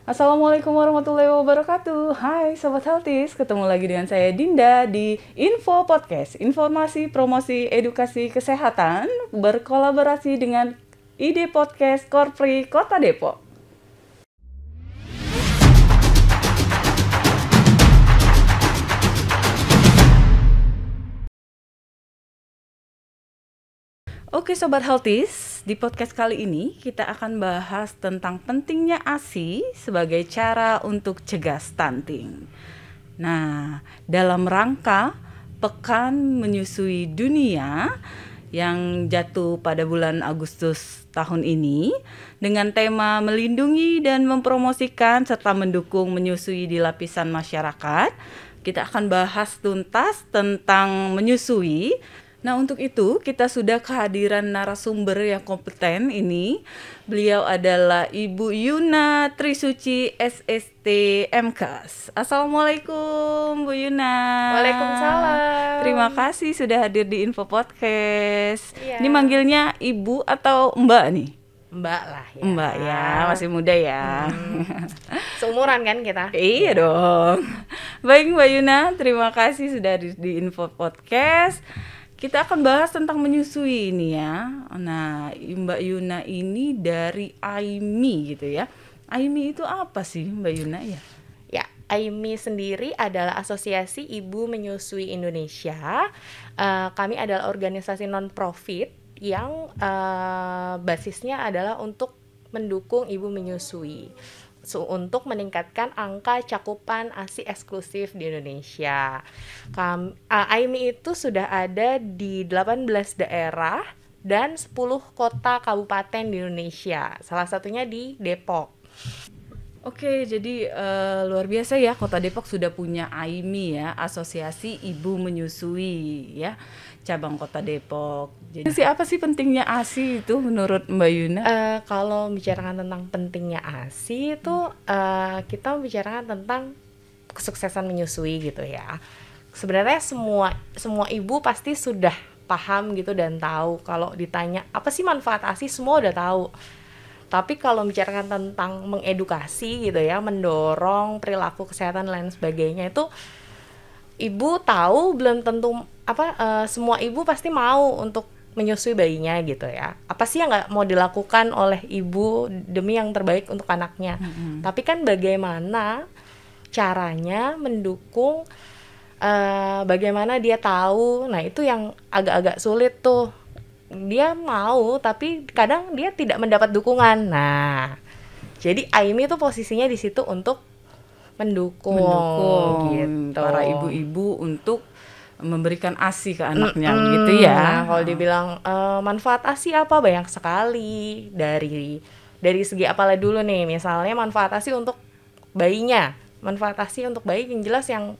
Assalamualaikum warahmatullahi wabarakatuh. Hai Sobat Healthies, ketemu lagi dengan saya Dinda di Info Podcast, informasi, promosi, edukasi, kesehatan, berkolaborasi dengan Ide Podcast Korpri Kota Depok. Oke Sobat Healthies, di podcast kali ini kita akan bahas tentang pentingnya ASI sebagai cara untuk cegah stunting. Nah, dalam rangka Pekan Menyusui Dunia yang jatuh pada bulan Agustus tahun ini dengan tema melindungi dan mempromosikan serta mendukung menyusui di lapisan masyarakat, kita akan bahas tuntas tentang menyusui. Nah, untuk itu kita sudah kehadiran narasumber yang kompeten ini. Beliau adalah Ibu Yuna Trisuci SST MKes. Assalamualaikum Bu Yuna. Waalaikumsalam. Terima kasih sudah hadir di Info Podcast. Iya. Ini manggilnya Ibu atau Mbak nih? Mbak lah ya. Mbak ya, masih muda ya. Seumuran kan kita? Iya dong. Baik Mbak Yuna, terima kasih sudah hadir di Info Podcast. Kita akan bahas tentang menyusui ini ya. Nah, Mbak Yuna ini dari AIMI gitu ya. AIMI itu apa sih Mbak Yuna ya? Ya, AIMI sendiri adalah Asosiasi Ibu Menyusui Indonesia. Kami adalah organisasi non-profit yang basisnya adalah untuk mendukung ibu menyusui. Untuk meningkatkan angka cakupan ASI eksklusif di Indonesia. AIMI itu sudah ada di 18 daerah dan 10 kota kabupaten di Indonesia. Salah satunya di Depok. Oke, jadi luar biasa ya, Kota Depok sudah punya AIMI ya, Asosiasi Ibu Menyusui ya, cabang Kota Depok. Jadi apa sih pentingnya ASI itu menurut Mbak Yuna? Kalau bicarakan tentang pentingnya ASI itu kita bicarakan tentang kesuksesan menyusui gitu ya. Sebenarnya semua ibu pasti sudah paham gitu dan tahu. Kalau ditanya apa sih manfaat ASI, semua udah tahu. Tapi kalau bicarakan tentang mengedukasi gitu ya, mendorong perilaku kesehatan dan lain sebagainya, itu ibu tahu belum tentu semua ibu pasti mau untuk menyusui bayinya gitu ya. Apa sih yang nggak mau dilakukan oleh ibu demi yang terbaik untuk anaknya? Tapi kan bagaimana caranya mendukung, bagaimana dia tahu? Nah itu yang agak-agak sulit tuh. Dia mau tapi kadang dia tidak mendapat dukungan. Nah, jadi AIMI itu posisinya di situ untuk mendukung gitu. Para ibu-ibu untuk memberikan ASI ke anaknya gitu ya. Nah, kalau dibilang manfaat ASI apa, banyak sekali. Dari segi apalah dulu nih, misalnya manfaat ASI untuk bayinya. Manfaat ASI untuk bayi yang jelas yang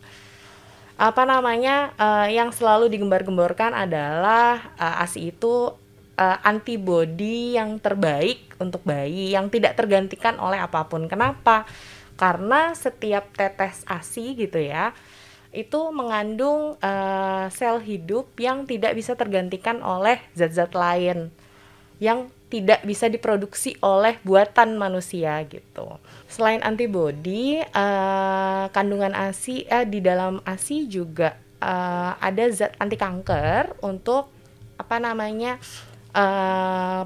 yang selalu digembar-gemborkan adalah ASI itu antibodi yang terbaik untuk bayi yang tidak tergantikan oleh apapun. Kenapa? Karena setiap tetes ASI gitu ya, itu mengandung sel hidup yang tidak bisa tergantikan oleh zat-zat lain yang tidak bisa diproduksi oleh buatan manusia gitu. Selain antibodi, kandungan ASI di dalam ASI juga ada zat anti kanker untuk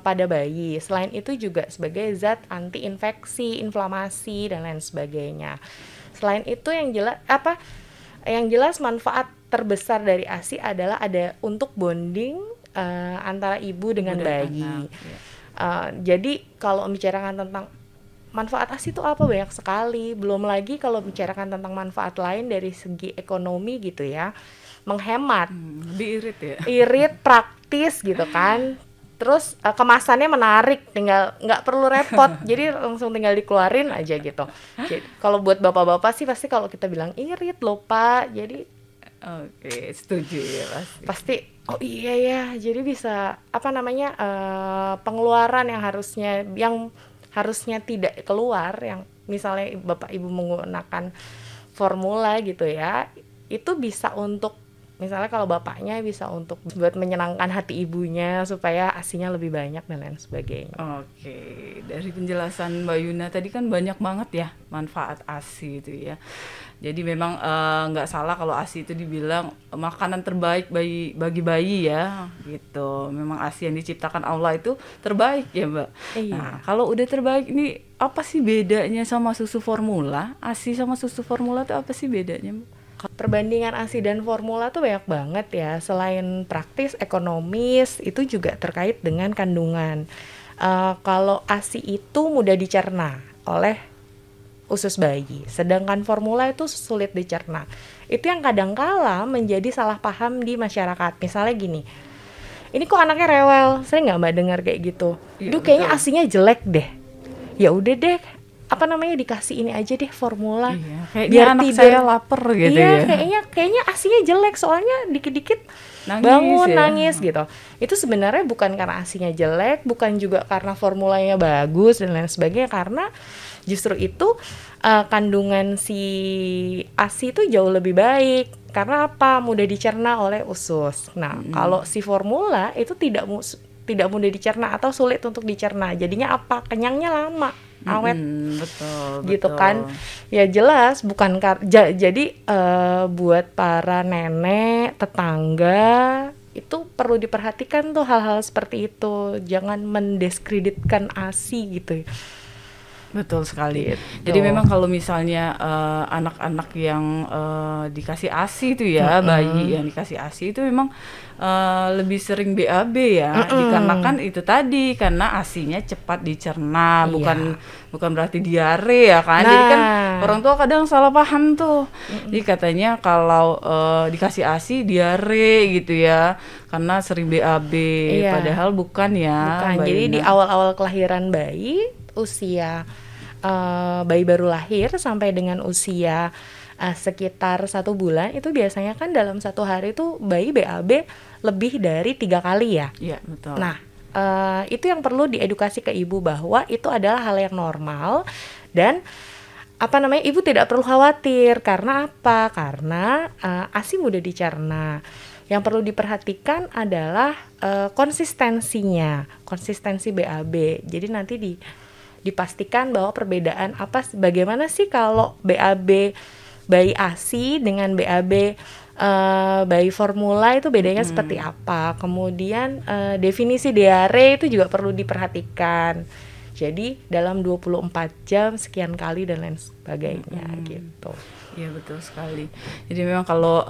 pada bayi. Selain itu juga sebagai zat anti infeksi, inflamasi dan lain sebagainya. Selain itu yang jelas manfaat terbesar dari ASI adalah ada untuk bonding antara ibu dengan bayi. Anak, ya. Jadi kalau membicarakan tentang manfaat ASI itu apa, banyak sekali. Belum lagi kalau bicarakan tentang manfaat lain dari segi ekonomi gitu ya, menghemat. Lebih irit ya. Irit, praktis gitu kan. Terus kemasannya menarik, tinggal nggak perlu repot, jadi langsung tinggal dikeluarin aja gitu. Jadi kalau buat bapak-bapak sih pasti kalau kita bilang irit loh Pak, jadi Oke, setuju ya pasti oh iya ya, jadi bisa pengeluaran yang harusnya tidak keluar, yang misalnya bapak ibu menggunakan formula gitu ya, itu bisa untuk misalnya kalau bapaknya bisa untuk buat menyenangkan hati ibunya supaya ASINY-nya lebih banyak dan lain sebagainya. Oke, dari penjelasan Mbak Yuna tadi kan banyak banget ya manfaat ASI itu ya. Jadi memang nggak salah kalau ASI itu dibilang makanan terbaik bagi bayi ya, gitu. Memang ASI yang diciptakan Allah itu terbaik ya, Mbak. Iya. Nah, kalau udah terbaik ini apa sih bedanya sama susu formula? ASI sama susu formula itu apa sih bedanya, Mbak? Perbandingan ASI dan formula tuh banyak banget ya. Selain praktis, ekonomis, itu juga terkait dengan kandungan. Kalau ASI itu mudah dicerna oleh usus bayi, sedangkan formula itu sulit dicerna. Itu yang kadangkala menjadi salah paham di masyarakat. Misalnya gini, ini kok anaknya rewel, sering nggak Mbak dengar kayak gitu? Iya, Duh, kayaknya betul. ASINY-nya jelek deh. Ya udah deh, apa namanya, dikasih ini aja deh formula. Iya, kayaknya Biar anak tidur. saya lapar gitu Iya, ya. kayaknya ASINY-nya jelek, soalnya dikit-dikit Nangis bangun ya. nangis gitu. Itu sebenarnya bukan karena ASINY-nya jelek, bukan juga karena formulanya bagus dan lain sebagainya, karena justru itu kandungan si ASI itu jauh lebih baik. Karena apa? Mudah dicerna oleh usus. Nah, kalau si formula itu tidak mudah dicerna atau sulit untuk dicerna. Jadinya apa? Kenyangnya lama, awet. Betul, Gitu betul. kan. Ya jelas bukan jadi buat para nenek, tetangga itu perlu diperhatikan tuh hal-hal seperti itu. Jangan mendiskreditkan ASI gitu. Betul sekali. Gitu. Jadi memang kalau misalnya anak-anak yang dikasih ASI itu ya, bayi yang dikasih ASI itu memang lebih sering BAB ya, dikarenakan itu tadi, karena ASINY-nya cepat dicerna, Iya. bukan berarti diare ya kan. Jadi kan Nah. orang tua kadang salah paham tuh. Jadi katanya kalau dikasih ASI diare gitu ya, karena sering BAB, Iya. padahal bukan ya. Bukan. Mbak Jadi di Yuna. awal-awal kelahiran bayi, usia bayi baru lahir sampai dengan usia sekitar 1 bulan, itu biasanya kan dalam 1 hari itu bayi BAB lebih dari 3 kali ya. Iya, betul. Nah, itu yang perlu diedukasi ke ibu bahwa itu adalah hal yang normal dan ibu tidak perlu khawatir. Karena apa? Karena ASI mudah dicerna. Yang perlu diperhatikan adalah konsistensinya, konsistensi BAB. Jadi nanti dipastikan bahwa perbedaan bagaimana sih kalau BAB bayi ASI dengan BAB bayi formula itu bedanya seperti apa. Kemudian definisi diare itu juga perlu diperhatikan. Jadi dalam 24 jam sekian kali dan lain sebagainya gitu. Iya, betul sekali. Jadi memang kalau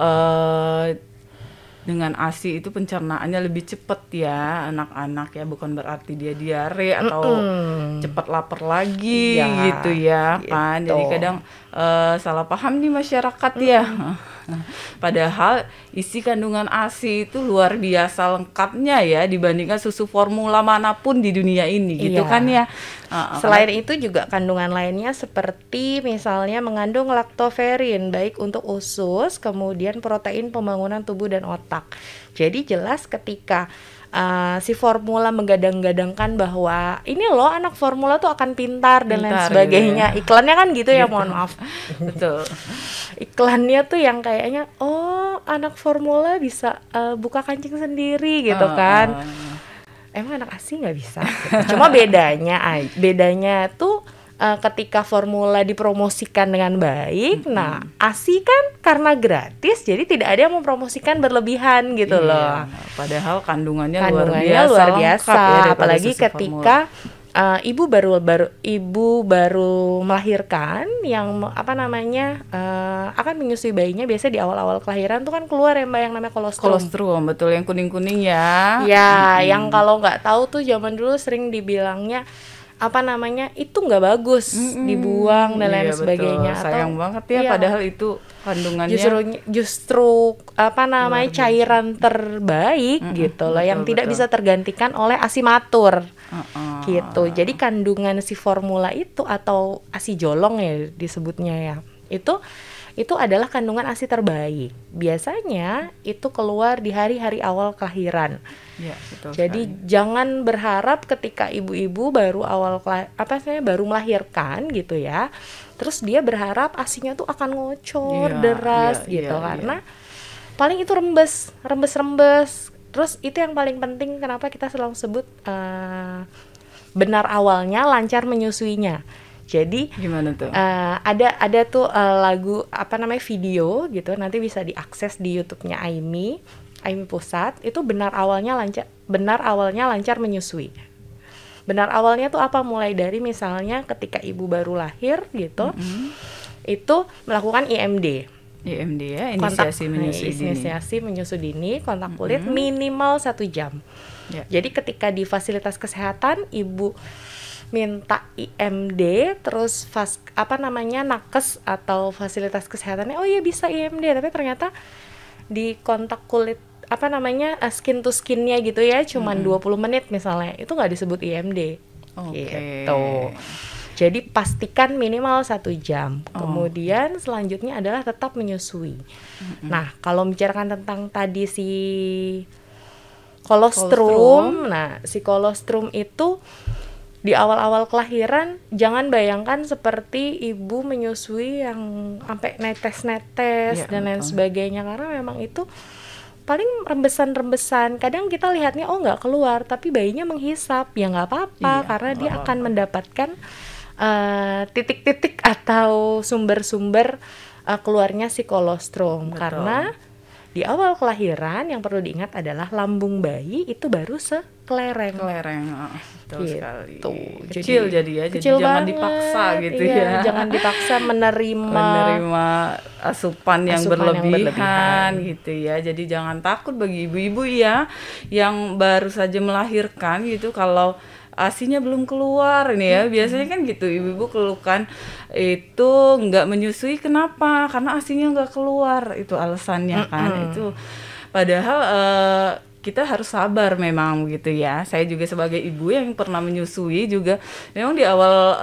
dengan ASI itu pencernaannya lebih cepat ya anak-anak ya, bukan berarti dia diare atau cepat lapar lagi Iya, gitu ya kan. gitu. Jadi kadang salah paham nih masyarakat ya. Padahal isi kandungan ASI itu luar biasa lengkapnya ya dibandingkan susu formula manapun di dunia ini gitu Iya. kan ya. Selain itu juga kandungan lainnya seperti misalnya mengandung laktoferin baik untuk usus, kemudian protein pembangunan tubuh dan otak. Jadi jelas ketika si formula menggadang-gadangkan bahwa ini loh anak formula tuh akan pintar dan lain Pintar, sebagainya. gitu ya. Iklannya kan gitu ya, Gitu. mohon maaf. Betul. Iklannya tuh yang kayaknya anak formula bisa buka kancing sendiri gitu kan. Emang anak ASI nggak bisa. Cuma bedanya tuh ketika formula dipromosikan dengan baik, nah ASI kan karena gratis, jadi tidak ada yang mempromosikan berlebihan gitu loh. Padahal kandungannya Kandungannya luar biasa, lengkap ya daripada apalagi susu ketika ibu baru melahirkan yang akan menyusui bayinya. Biasanya di awal-awal kelahiran tuh kan keluar ya Mbak yang namanya kolostrum. kolostrum, betul, yang kuning-kuning ya. Ya, yang kalau nggak tahu tuh zaman dulu sering dibilangnya itu nggak bagus dibuang dan lain Iya, sebagainya. betul. Sayang banget ya, iya, padahal itu kandungannya justru cairan terbaik gitu loh, yang tidak bisa tergantikan oleh ASI matur. Gitu. Jadi kandungan si formula itu atau ASI jolong ya disebutnya ya. Itu adalah kandungan ASI terbaik. Biasanya itu keluar di hari-hari awal kelahiran. Ya, betul Jadi sekali. jangan berharap ketika ibu-ibu baru baru melahirkan gitu ya. Terus dia berharap ASINY-nya tuh akan ngocor Iya, deras iya, gitu iya, karena paling itu rembes. Terus itu yang paling penting, kenapa kita selalu sebut benar awalnya, lancar menyusuinya. Jadi gimana tuh? Ada tuh lagu video gitu, nanti bisa diakses di YouTube-nya Aimi Pusat. Itu benar awalnya lancar menyusui. Benar awalnya tuh apa? Mulai dari misalnya ketika ibu baru lahir gitu, itu melakukan IMD ya, inisiasi menyusui dini, kontak kulit minimal 1 jam. Jadi ketika di fasilitas kesehatan ibu minta IMD, terus nakes atau fasilitas kesehatannya oh iya bisa IMD, tapi ternyata di kontak kulit skin to skinnya gitu ya cuman 20 menit misalnya, itu nggak disebut IMD. Gitu. Jadi pastikan minimal 1 jam. Kemudian selanjutnya adalah tetap menyusui. Nah, kalau membicarakan tentang tadi si kolostrum, nah si kolostrum itu di awal-awal kelahiran jangan bayangkan seperti ibu menyusui yang sampai netes-netes dan lain sebagainya, karena memang itu paling rembesan-rembesan. Kadang kita lihatnya nggak keluar, tapi bayinya menghisap, ya nggak apa-apa karena dia akan mendapatkan titik-titik atau sumber-sumber keluarnya si kolostrum. Karena di awal kelahiran yang perlu diingat adalah lambung bayi itu baru sekelereng. Betul sekali. Kecil jadi jangan dipaksa gitu ya. Jangan dipaksa menerima asupan yang berlebihan gitu ya. Jadi jangan takut bagi ibu-ibu ya yang baru saja melahirkan gitu, kalau ASInya belum keluar ini ya. Biasanya kan gitu, ibu-ibu keluhkan itu nggak menyusui, kenapa? Karena ASInya nggak keluar, itu alasannya kan. Itu padahal kita harus sabar memang gitu ya. Saya juga sebagai ibu yang pernah menyusui juga, memang di awal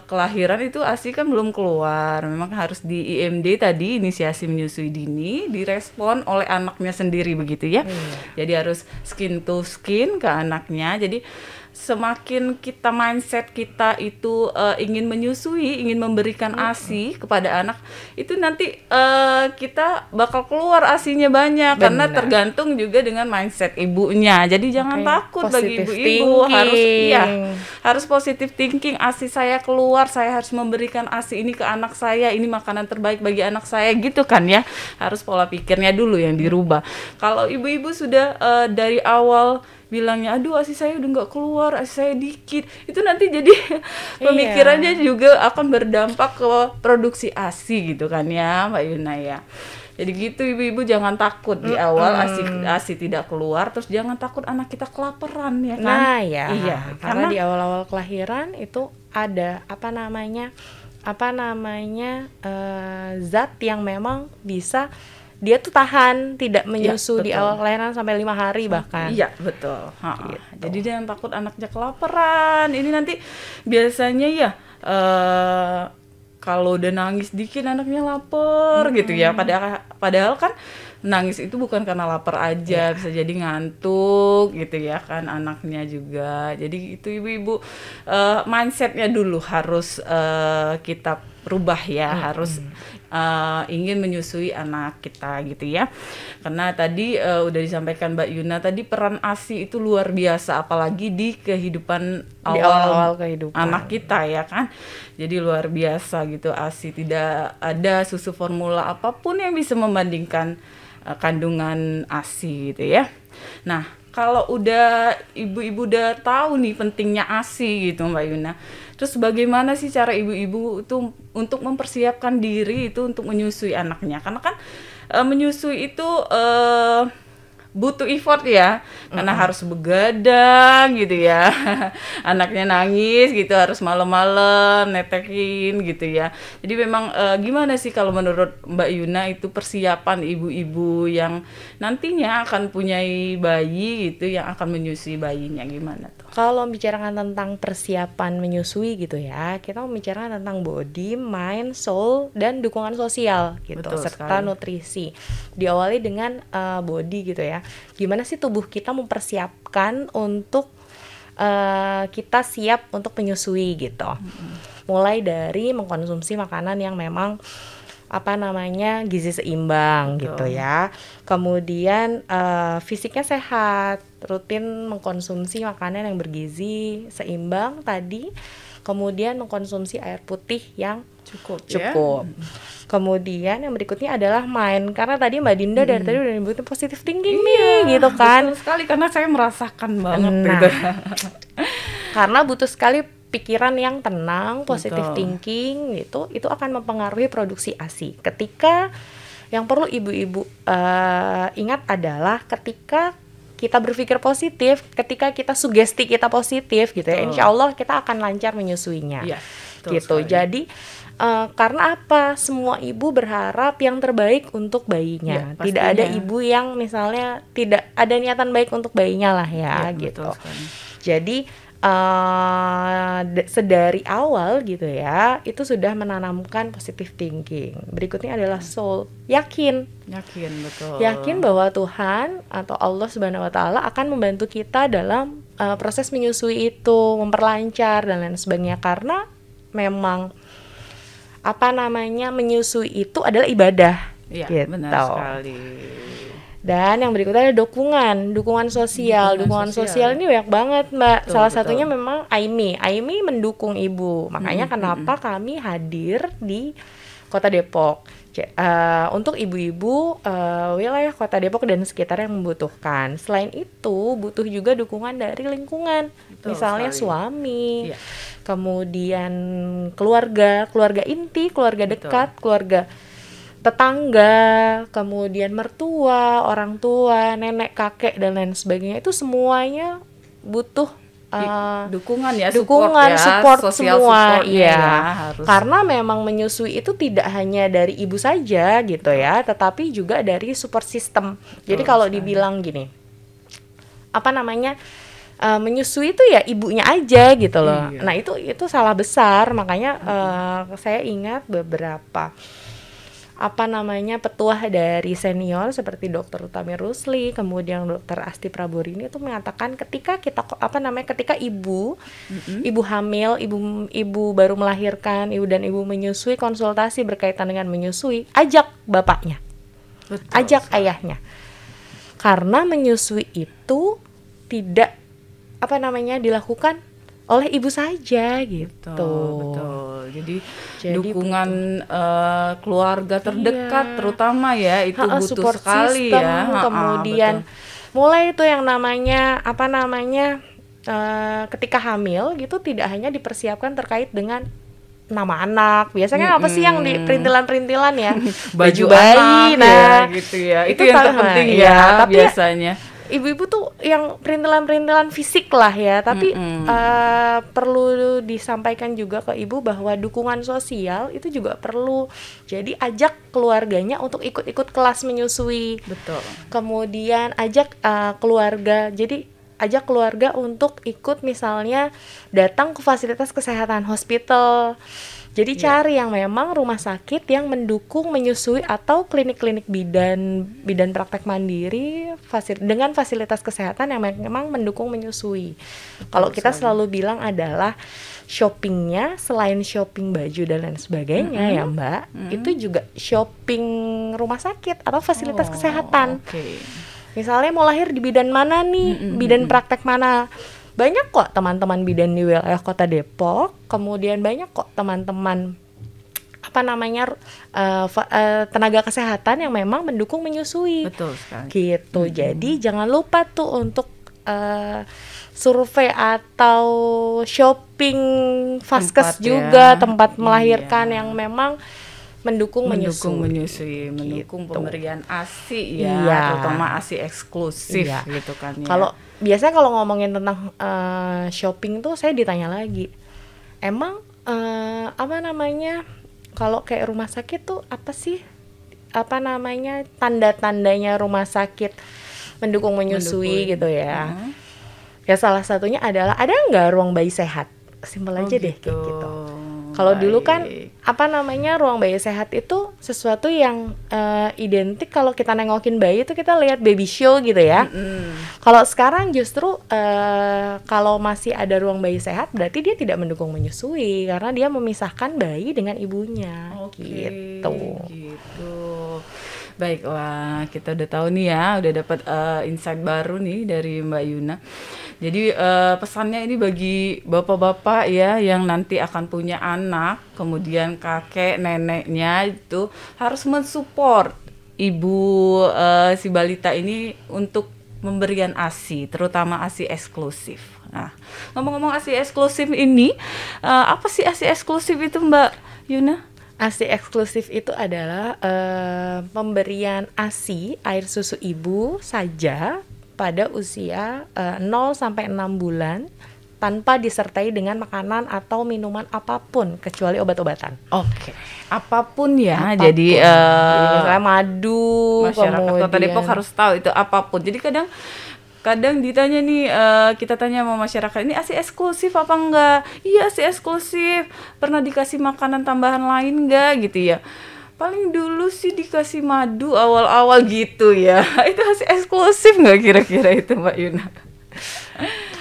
kelahiran itu ASI kan belum keluar. Memang harus di IMD tadi, inisiasi menyusui dini, direspon oleh anaknya sendiri begitu ya. Jadi harus skin to skin ke anaknya. Jadi semakin kita mindset kita itu ingin menyusui, ingin memberikan ASI kepada anak, itu nanti kita bakal keluar ASInya banyak. Karena tergantung juga dengan mindset ibunya. Jadi jangan takut bagi ibu-ibu, harus positive thinking. ASI saya keluar, saya harus memberikan ASI ini ke anak saya, ini makanan terbaik bagi anak saya gitu kan ya. Harus pola pikirnya dulu yang dirubah. Kalau ibu-ibu sudah dari awal bilangnya aduh ASI saya udah nggak keluar, ASI saya dikit, itu nanti jadi pemikirannya juga akan berdampak ke produksi ASI gitu kan ya Mbak Yuna ya. Jadi gitu ibu-ibu, jangan takut di awal ASI tidak keluar, terus jangan takut anak kita kelaparan ya kan. Nah ya, karena di awal-awal kelahiran itu ada zat yang memang bisa dia tuh tahan tidak menyusu di awal kelahiran sampai 5 hari bahkan. Iya, betul. Gitu. Jadi jangan takut anaknya kelaparan. Ini nanti biasanya ya kalau udah nangis dikit anaknya lapar gitu ya. Padahal kan nangis itu bukan karena lapar aja, bisa jadi ngantuk gitu ya kan anaknya juga. Jadi itu ibu-ibu mindsetnya dulu harus kita rubah ya, harus ingin menyusui anak kita gitu ya. Karena tadi udah disampaikan Mbak Yuna tadi, peran ASI itu luar biasa, apalagi di kehidupan awal kehidupan anak kita ya kan. Jadi luar biasa gitu ASI, tidak ada susu formula apapun yang bisa membandingkan kandungan ASI gitu ya. Nah, kalau udah ibu-ibu udah tahu nih pentingnya ASI gitu Mbak Yuna, terus bagaimana sih cara ibu-ibu itu untuk mempersiapkan diri itu untuk menyusui anaknya? Karena kan menyusui itu butuh effort ya, karena harus begadang gitu ya. Anaknya nangis gitu, harus malam-malam netekin gitu ya. Jadi memang gimana sih kalau menurut Mbak Yuna itu persiapan ibu-ibu yang nantinya akan punya bayi gitu, yang akan menyusui bayinya, gimana tuh? Kalau membicarakan tentang persiapan menyusui gitu ya, kita membicarakan tentang body, mind, soul, dan dukungan sosial gitu. Betul serta sekali. Nutrisi. Diawali dengan body gitu ya. Gimana sih tubuh kita mempersiapkan untuk kita siap untuk menyusui gitu. Mulai dari mengkonsumsi makanan yang memang gizi seimbang. Betul. Gitu ya. Kemudian fisiknya sehat, rutin mengkonsumsi makanan yang bergizi seimbang tadi. Kemudian mengkonsumsi air putih yang cukup. Kemudian yang berikutnya adalah main, karena tadi Mbak Dinda dari tadi udah nyebutin positive thinking nih, gitu kan. Betul sekali, karena saya merasakan banget Nah, gitu. Karena butuh sekali pikiran yang tenang, positive Betul. thinking itu akan mempengaruhi produksi ASI. Ketika yang perlu ibu-ibu ingat adalah ketika kita berpikir positif, ketika kita sugesti kita positif gitu ya, Betul. insya Allah kita akan lancar menyusuinya. Iya, betul Gitu. sekali. Jadi karena apa? Semua ibu berharap yang terbaik untuk bayinya. Ya, Tidak ada pastinya. ibu yang misalnya tidak ada niatan baik untuk bayinya lah ya, Iya, gitu. betul sekali. Jadi sedari awal gitu ya, itu sudah menanamkan positive thinking. Berikutnya adalah soul, yakin Yakin, betul. bahwa Tuhan atau Allah Subhanahu Wa Taala akan membantu kita dalam proses menyusui itu, memperlancar dan lain sebagainya, karena memang menyusui itu adalah ibadah. Iya, Gitu. benar sekali. Dan yang berikutnya ada dukungan sosial. Dukungan sosial ini banyak banget, Mbak. Betul, Salah betul. satunya memang Aimi mendukung ibu. Makanya kenapa kami hadir di Kota Depok untuk ibu-ibu wilayah Kota Depok dan sekitar yang membutuhkan. Selain itu, butuh juga dukungan dari lingkungan. Betul Misalnya sekali. suami, Iya. kemudian keluarga inti, keluarga Betul. dekat, keluarga tetangga, kemudian mertua, orang tua, nenek, kakek dan lain sebagainya. Itu semuanya butuh Dukungan ya, support sosial semua, supportnya iya. ya, harus. Karena memang menyusui itu tidak hanya dari ibu saja gitu ya, tetapi juga dari support system. Jadi kalau sekali. dibilang gini, menyusui itu ya ibunya aja gitu loh. Iya. Nah itu salah besar. Makanya saya ingat beberapa petuah dari senior seperti Dr. Utami Rusli, kemudian Dr. Asti Praborini itu mengatakan ketika ketika ibu hamil, ibu baru melahirkan, ibu menyusui, konsultasi berkaitan dengan menyusui, ajak bapaknya, Betul ajak sekali. ayahnya. Karena menyusui itu tidak dilakukan oleh ibu saja gitu. Betul. Jadi Jadi dukungan keluarga terdekat Iya. terutama ya itu butuh support sekali system, ya. kemudian mulai itu yang namanya ketika hamil gitu tidak hanya dipersiapkan terkait dengan nama anak. Biasanya apa sih yang di perintilan-perintilan ya? Baju bayi, anak, nah ya, gitu ya. Itu yang terpenting ya, ya, tapi biasanya. Ibu-ibu tuh yang perintilan-perintilan fisik lah ya, tapi perlu disampaikan juga ke ibu bahwa dukungan sosial itu juga perlu. Jadi ajak keluarganya untuk ikut-ikut kelas menyusui. Betul. Kemudian ajak ajak keluarga untuk ikut misalnya datang ke fasilitas kesehatan hospital. Jadi cari yang memang rumah sakit yang mendukung menyusui atau klinik-klinik bidan praktek mandiri dengan fasilitas kesehatan yang memang mendukung menyusui. Kalau kita selalu bilang adalah shoppingnya selain shopping baju dan lain sebagainya ya Mbak, itu juga shopping rumah sakit atau fasilitas kesehatan. Okay. Misalnya mau lahir di bidan mana nih, bidan praktek mana. Banyak kok teman-teman bidan di wilayah Kota Depok, kemudian banyak kok teman-teman tenaga kesehatan yang memang mendukung menyusui. Betul sekali. Gitu. Jadi jangan lupa tuh untuk survei atau shopping vaskes juga, tempat melahirkan yang memang mendukung menyusui, mendukung gitu. pemberian ASI ya, terutama ASI eksklusif gitu kan ya. Biasanya kalau ngomongin tentang shopping tuh saya ditanya lagi, emang kalau kayak rumah sakit tuh apa sih tanda-tandanya rumah sakit mendukung menyusui gitu ya. Ya salah satunya adalah ada nggak ruang bayi sehat, simpel aja deh kayak gitu. Kalau dulu kan ruang bayi sehat itu sesuatu yang identik kalau kita nengokin bayi itu kita lihat baby show gitu ya. Kalau sekarang justru kalau masih ada ruang bayi sehat berarti dia tidak mendukung menyusui karena dia memisahkan bayi dengan ibunya gitu. Gitu. Baiklah, kita udah tahu nih ya, udah dapat insight baru nih dari Mbak Yuna. Jadi pesannya ini bagi bapak-bapak ya yang nanti akan punya anak, kemudian kakek, neneknya itu harus mensupport ibu si balita ini untuk memberikan ASI, terutama ASI eksklusif. Nah, ngomong-ngomong ASI eksklusif ini, apa sih ASI eksklusif itu Mbak Yuna? ASI eksklusif itu adalah pemberian ASI air susu ibu saja pada usia 0 sampai 6 bulan tanpa disertai dengan makanan atau minuman apapun kecuali obat-obatan. Oke, apapun ya. Apapun. Jadi Misalnya madu, masyarakat Kota Depok harus tahu itu apapun. Jadi kadang ditanya nih, kita tanya sama masyarakat, ini ASI eksklusif apa enggak? Iya ASI eksklusif. Pernah dikasih makanan tambahan lain enggak gitu ya? Paling dulu sih dikasih madu awal-awal gitu ya. Itu ASI eksklusif nggak kira-kira itu Mbak Yuna?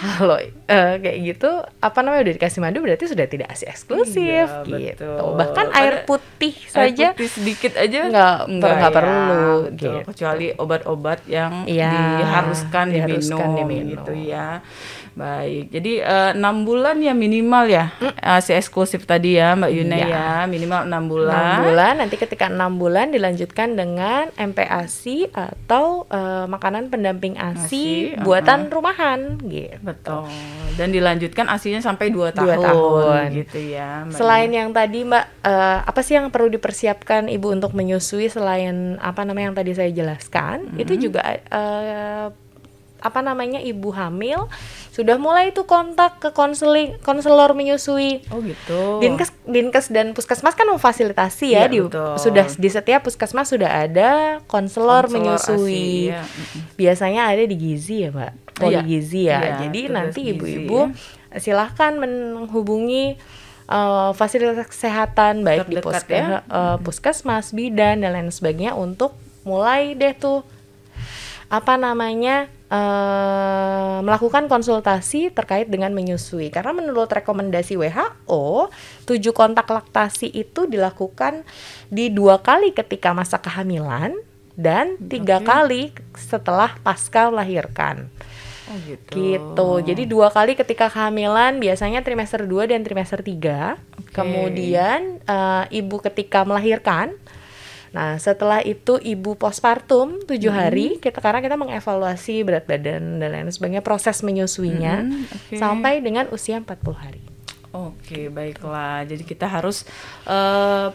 Kalau kayak gitu, apa namanya, udah dikasih madu berarti sudah tidak ASI eksklusif Iya, gitu. betul. Bahkan air putih saja Air putih sedikit aja nggak perlu betul. gitu. Kecuali obat-obat yang Iya, diharuskan diminum gitu ya. Baik, jadi 6 bulan ya minimal ya, ASI eksklusif tadi ya Mbak Yuna Iya. ya, minimal 6 6 bulan. bulan, nanti ketika 6 bulan dilanjutkan dengan MPASI atau makanan pendamping ASI ASI, buatan rumahan gitu. Betul. Dan dilanjutkan ASINya sampai 2 2 tahun, tahun. gitu ya. Mbak Selain Yuna. yang tadi Mbak, apa sih yang perlu dipersiapkan ibu untuk menyusui selain apa namanya yang tadi saya jelaskan? Itu juga apa namanya, ibu hamil sudah mulai tuh kontak ke konselor menyusui. Oh gitu. Dinkes dan puskesmas kan memfasilitasi ya, Iya, betul. sudah di setiap puskesmas sudah ada konselor ASI, menyusui. ya. Biasanya ada di gizi ya Mbak, poligizi ya. Iya, Jadi tugas nanti gizi, ibu-ibu silahkan menghubungi fasilitas kesehatan baik di Terdekat puskesmas, bidan dan lain sebagainya untuk mulai deh tuh apa namanya melakukan konsultasi terkait dengan menyusui. Karena menurut rekomendasi WHO, 7 kontak laktasi itu dilakukan di 2 kali ketika masa kehamilan dan 3 kali setelah pasca melahirkan. Oh gitu. Gitu. Jadi 2 kali ketika kehamilan, biasanya trimester 2 dan trimester 3. Kemudian ibu ketika melahirkan. Nah, setelah itu ibu postpartum 7 hari, karena kita mengevaluasi berat badan dan lain sebagainya, proses menyusuinya sampai dengan usia 40 hari. Oke, baiklah. Jadi kita harus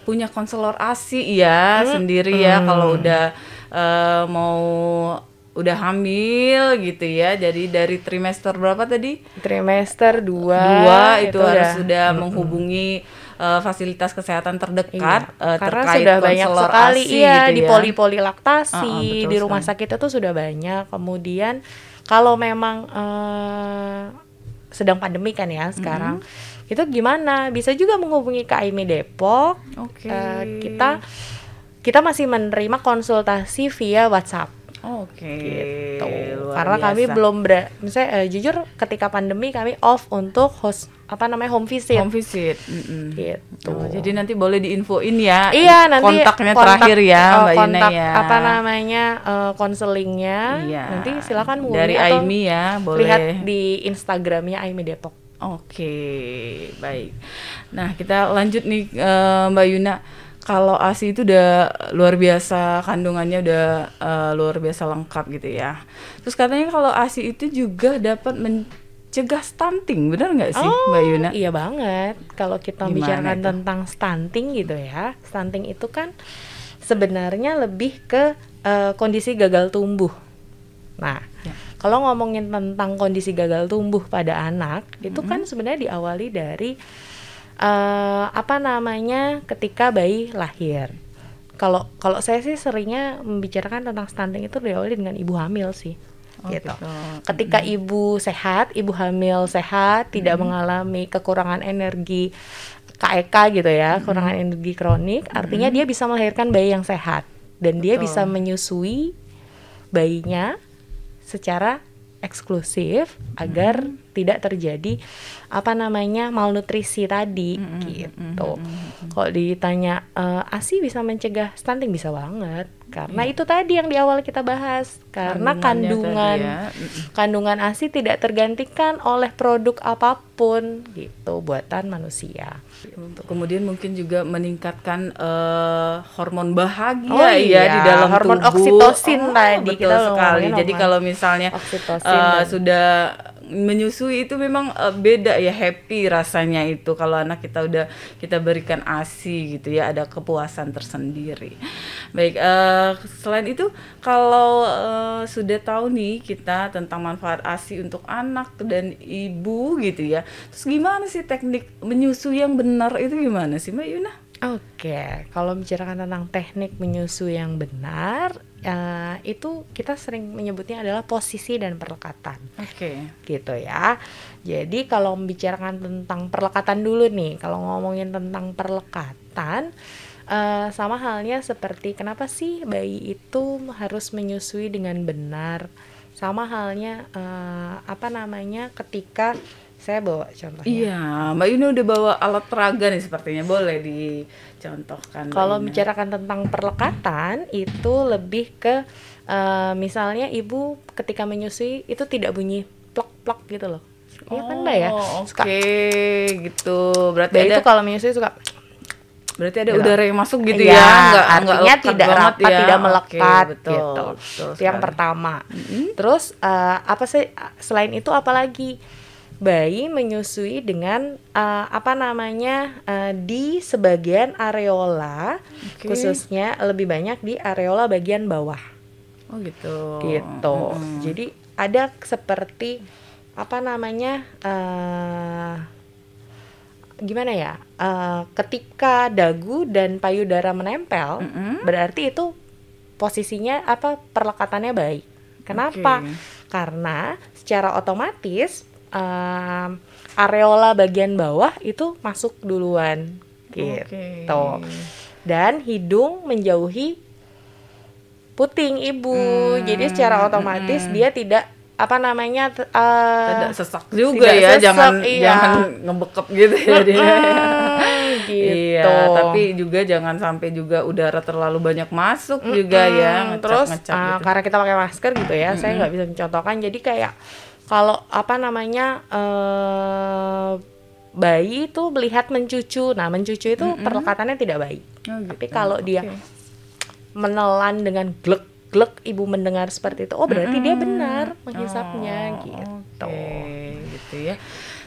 punya konselor ASI ya sendiri ya kalau udah hamil gitu ya. Jadi dari trimester berapa tadi? Trimester 2 itu harus sudah menghubungi fasilitas kesehatan terdekat karena terkait sudah banyak konselor sekali ASI ya gitu di ya. poli-poli laktasi Betul di rumah sakit itu sudah banyak. Kemudian kalau memang sedang pandemi kan ya sekarang, itu gimana? Bisa juga menghubungi KAIMI Depok. Oke. Kita masih menerima konsultasi via WhatsApp. Oke. Gitu. Luar Karena biasa. kami belum misalnya jujur ketika pandemi kami off untuk home visit. Home visit. Gitu. Oh, jadi nanti boleh diinfoin ya. Iya, nanti kontaknya terakhir ya Mbak Yuna kontak ya. apa namanya konselingnya. Iya. Nanti silakan menghubungi dari atau AIMI ya, boleh lihat di Instagramnya AIMI Depok. Oke, baik. Nah, kita lanjut nih Mbak Yuna. Kalau ASI itu udah luar biasa, kandungannya udah luar biasa lengkap gitu ya. Terus katanya kalau ASI itu juga dapat mencegah stunting, benar nggak sih Mbak Yuna? Iya banget. Kalau kita Gimana bicarakan itu? tentang stunting gitu ya, stunting itu kan sebenarnya lebih ke kondisi gagal tumbuh. Nah, kalau ngomongin tentang kondisi gagal tumbuh pada anak, itu kan sebenarnya diawali dari apa namanya ketika bayi lahir. Kalau saya sih seringnya membicarakan tentang stunting itu diawali dengan ibu hamil sih. Gitu. Ketika ibu sehat, ibu hamil sehat, tidak mengalami kekurangan energi KEK gitu ya, kekurangan energi kronik, artinya dia bisa melahirkan bayi yang sehat dan dia bisa menyusui bayinya secara eksklusif agar tidak terjadi malnutrisi tadi gitu. Kalau ditanya ASI bisa mencegah stunting, bisa banget. Karena itu tadi yang di awal kita bahas, karena kandungan ASI tidak tergantikan oleh produk apapun gitu buatan manusia. Kemudian mungkin juga meningkatkan hormon bahagia di dalam hormon tubuh. oksitosin tadi betul kita sekali. Jadi kalau misalnya sudah menyusui itu memang beda ya, happy rasanya itu kalau anak kita berikan ASI gitu ya, ada kepuasan tersendiri. Baik, selain itu kalau sudah tahu nih kita tentang manfaat ASI untuk anak dan ibu gitu ya, terus gimana sih teknik menyusui yang benar itu gimana sih Mbak Yuna? Oke, kalau bicarakan tentang teknik menyusui yang benar, itu kita sering menyebutnya adalah posisi dan perlekatan. Gitu ya. Jadi kalau membicarakan tentang perlekatan dulu nih, kalau ngomongin tentang perlekatan, sama halnya seperti kenapa sih bayi itu harus menyusui dengan benar. Sama halnya ketika saya bawa contohnya. Iya, Mbak Yuna udah bawa alat peraga nih sepertinya, boleh dicontohkan. Kalau bicarakan tentang perlekatan itu lebih ke misalnya ibu ketika menyusui itu tidak bunyi plak-plak gitu loh. Iya kan Mbak ya? Oke, gitu. Berarti itu kalau menyusui suka. Berarti ada udara yang masuk gitu ya? Artinya tidak rapat, tidak melekat betul, gitu. Itu yang pertama. Terus selain itu apalagi? Bayi menyusui dengan di sebagian areola, khususnya lebih banyak di areola bagian bawah. Oh gitu. Jadi ada seperti ketika dagu dan payudara menempel, berarti itu posisinya perlekatannya baik. Kenapa? Karena secara otomatis areola bagian bawah itu masuk duluan gitu. Dan hidung menjauhi puting ibu. Jadi secara otomatis dia tidak tidak sesak juga ya, jangan ngebekep gitu ya dia. Gitu. Iya, tapi juga jangan sampai juga udara terlalu banyak masuk juga ya. Terus karena kita pakai masker gitu ya, saya nggak bisa mencontohkan. Jadi kayak kalau bayi itu melihat mencucu. Nah, mencucu itu perlekatannya tidak baik. Tapi kalau dia menelan dengan glek ibu mendengar seperti itu, berarti dia benar menghisapnya gitu. Gitu ya.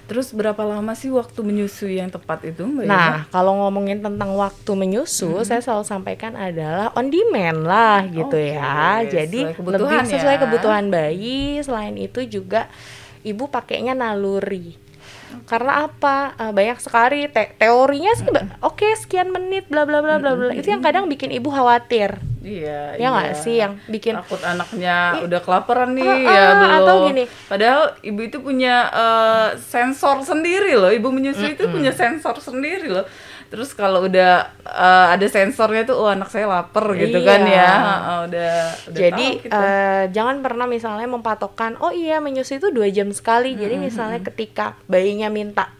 Terus berapa lama sih waktu menyusui yang tepat itu, Mbak Yuna? Nah, kalau ngomongin tentang waktu menyusu, saya selalu sampaikan adalah on demand lah gitu ya. Jadi lebih sesuai kebutuhan bayi. Selain itu juga ibu pakainya naluri. Karena apa? Banyak sekali teorinya sih sekian menit bla bla bla bla bla. Itu yang kadang bikin ibu khawatir. Iya. Nggak sih yang bikin takut anaknya udah kelaparan nih belum. Atau gini. Padahal ibu itu punya sensor sendiri loh. Ibu menyusui itu punya sensor sendiri loh. Terus kalau udah ada sensornya tuh, anak saya lapar gitu kan ya. Udah jadi jangan pernah misalnya mempatokkan, menyusui itu 2 jam sekali. Jadi misalnya ketika bayinya minta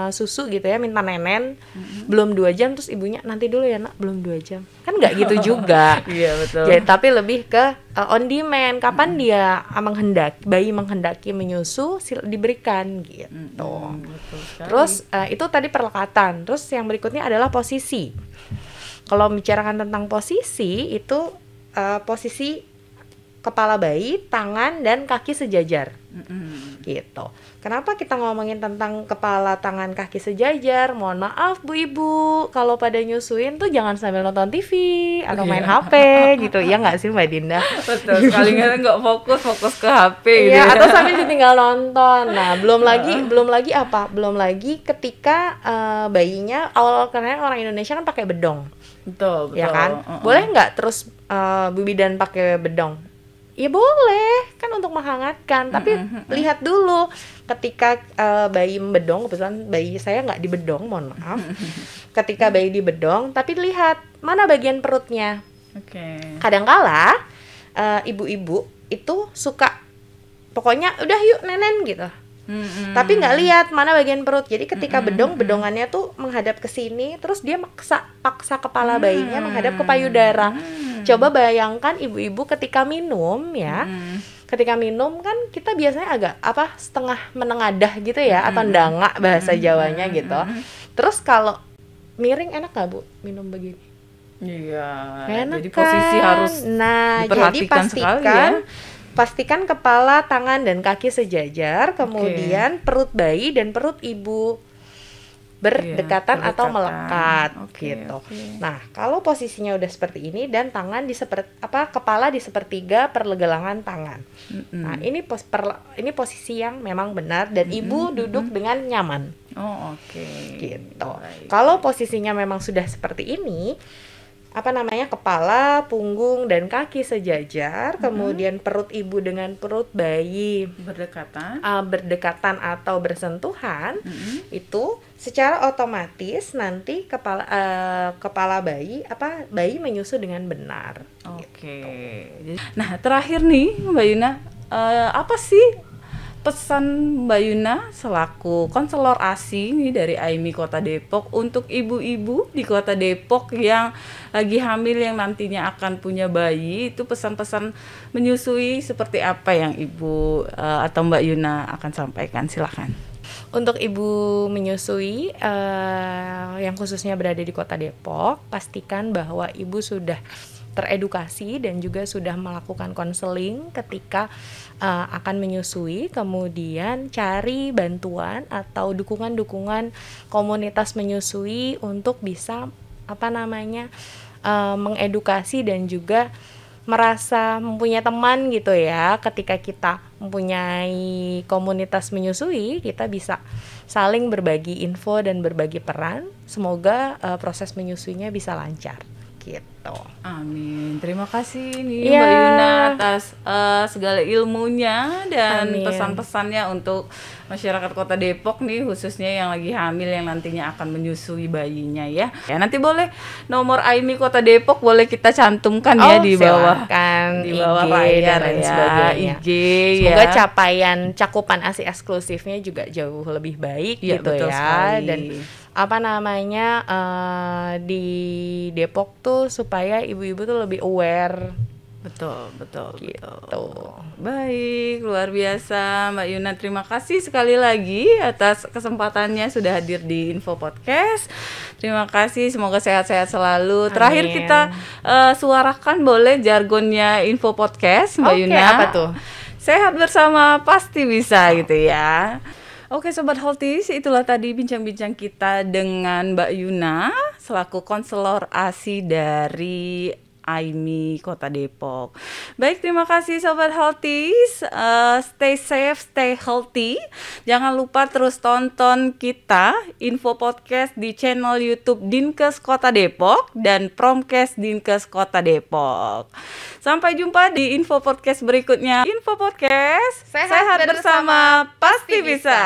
susu gitu ya, minta nenen, belum 2 jam terus ibunya nanti dulu ya nak, belum 2 jam. Kan nggak gitu juga. Iya betul. Jadi, tapi lebih ke on demand, kapan dia bayi menghendaki menyusu diberikan gitu. Terus itu tadi perlekatan. Terus yang berikutnya adalah posisi. Kalau bicarakan tentang posisi itu posisi kepala bayi, tangan dan kaki sejajar. Gitu. Kenapa kita ngomongin tentang kepala, tangan, kaki sejajar? Mohon maaf Bu Ibu, kalau pada nyusuin tuh jangan sambil nonton TV atau main HP gitu. Ya nggak sih Mbak Dinda? Betul, sekali nggak fokus ke HP gitu. Iya, atau sambil ditinggal nonton. Nah, belum lagi ketika bayinya karena orang Indonesia kan pakai bedong. Betul. Ya kan? Boleh nggak terus Bu Bidan pakai bedong? Ya boleh, kan untuk menghangatkan. Tapi lihat dulu ketika bayi membedong, kebetulan bayi saya nggak dibedong, mohon maaf. Ketika bayi dibedong, tapi lihat mana bagian perutnya. Kadangkala ibu-ibu itu suka, pokoknya udah yuk nenen gitu. tapi nggak lihat mana bagian perut. Jadi ketika bedongannya tuh menghadap ke sini, terus dia paksa kepala bayinya menghadap ke payudara. Coba bayangkan ibu-ibu ketika minum ya. Ketika minum kan kita biasanya agak setengah menengadah gitu ya, atau ndangak bahasa Jawanya gitu. Terus kalau miring enak nggak Bu minum begini? Iya. Enak Jadi posisi kan? harus Jadi sekali ya. pastikan kepala, tangan, dan kaki sejajar, kemudian perut bayi dan perut ibu berdekatan atau melekat gitu. Nah, kalau posisinya udah seperti ini dan tangan kepala di sepertiga pergelangan tangan. Nah, ini posisi yang memang benar dan ibu duduk dengan nyaman. Oh, Gitu. Kalau posisinya memang sudah seperti ini, kepala, punggung, dan kaki sejajar, kemudian perut ibu dengan perut bayi berdekatan atau bersentuhan, itu secara otomatis nanti kepala bayi menyusu dengan benar. Gitu. Nah, terakhir nih Mbak Yuna, apa sih pesan Mbak Yuna selaku konselor ASI nih dari AIMI Kota Depok untuk ibu-ibu di Kota Depok yang lagi hamil yang nantinya akan punya bayi, itu pesan-pesan menyusui seperti apa yang Ibu atau Mbak Yuna akan sampaikan? Silakan. Untuk ibu menyusui yang khususnya berada di Kota Depok, pastikan bahwa ibu sudah teredukasi dan juga sudah melakukan konseling ketika akan menyusui, kemudian cari bantuan atau dukungan-dukungan komunitas menyusui untuk bisa mengedukasi dan juga merasa mempunyai teman gitu ya. Ketika kita mempunyai komunitas menyusui, kita bisa saling berbagi info dan berbagi peran. Semoga proses menyusuinya bisa lancar gitu. Amin. Terima kasih nih Mbak Yuna atas segala ilmunya dan pesan-pesannya untuk masyarakat Kota Depok nih, khususnya yang lagi hamil yang nantinya akan menyusui bayinya ya. Ya, nanti boleh nomor AIMI Kota Depok boleh kita cantumkan ya di bawah layar dan ya. Sebagainya. IG Semoga ya. capaian cakupan ASI eksklusifnya juga jauh lebih baik Ya, gitu betul ya. sekali. Dan di Depok tuh supaya ibu-ibu tuh lebih aware. Betul. Gitu. Baik, luar biasa Mbak Yuna. Terima kasih sekali lagi atas kesempatannya sudah hadir di Info Podcast. Terima kasih, semoga sehat-sehat selalu. Terakhir kita suarakan boleh jargonnya Info Podcast Mbak Yuna. Apa tuh? Sehat bersama pasti bisa gitu ya. Oke Sobat Healthies, itulah tadi bincang-bincang kita dengan Mbak Yuna selaku konselor ASI dari AIMI Kota Depok. Baik, terima kasih Sobat Healthies. Stay safe, stay healthy. Jangan lupa terus tonton kita Info Podcast di channel YouTube Dinkes Kota Depok dan Promkes Dinkes Kota Depok. Sampai jumpa di Info Podcast berikutnya. Info Podcast, sehat bersama pasti bisa.